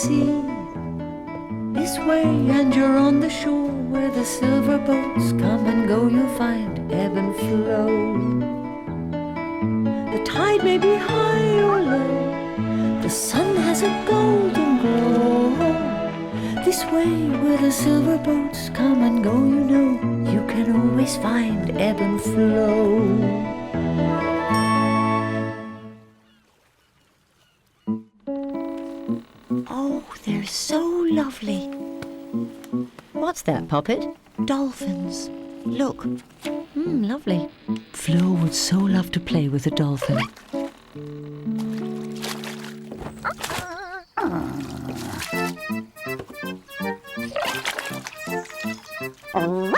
sea. This way and you're on the shore, where the silver boats come and go. You'll find ebb and flow. The tide may be high or low, the sun has a golden glow. This way where the silver boats come and go, you know, you can always find ebb and flow. Oh, they're so lovely. What's that, Poppet? Dolphins. Look. Lovely. Flo would so love to play with a dolphin. Oh.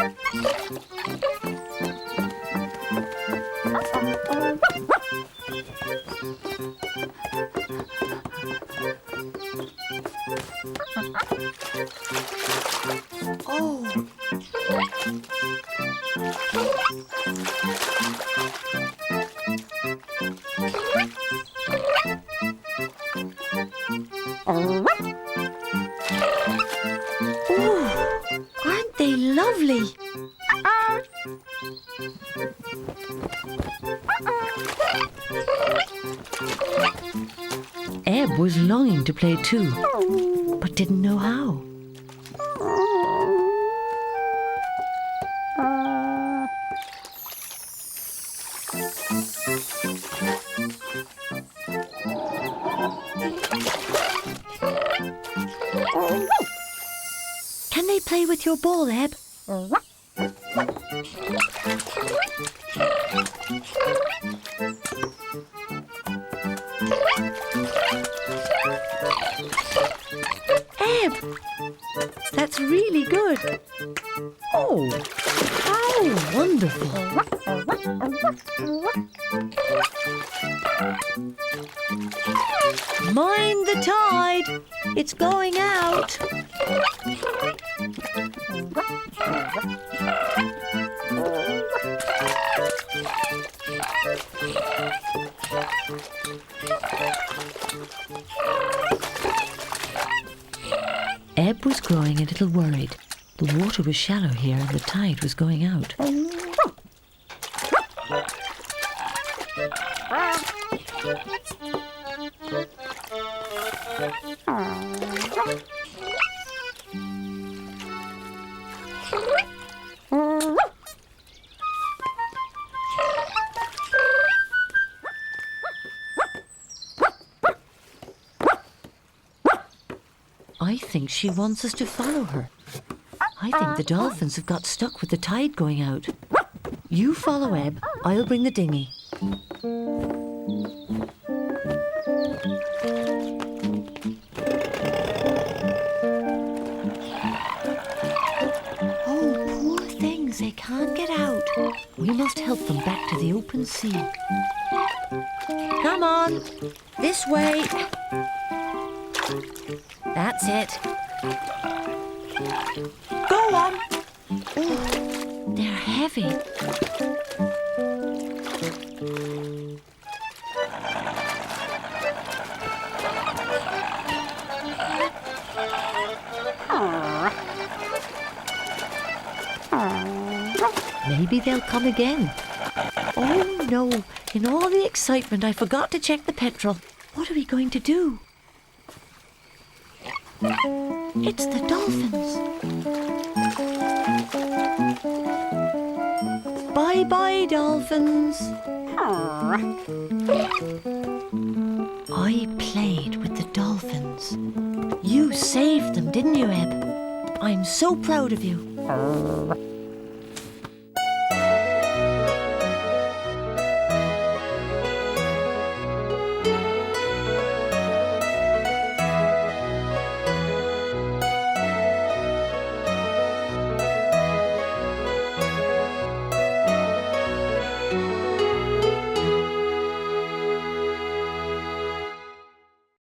Oh, aren't they lovely? Ebb was longing to play too, but didn't know how. Can they play with your ball, Ebb? Ebb, that's really good. Oh, how wonderful. Mind the tide, it's going out. Ebb was growing a little worried. The water was shallow here and the tide was going out. I think she wants us to follow her. I think the dolphins have got stuck with the tide going out. You follow Ebb, I'll bring the dinghy. Oh, poor things, they can't get out. We must help them back to the open sea. Come on, this way. That's it. Go on. Oh, they're heavy. Maybe they'll come again. Oh no, in all the excitement I forgot to check the petrol. What are we going to do? It's the dolphins. Bye-bye, dolphins. I played with the dolphins. You saved them, didn't you, Ebb? I'm so proud of you.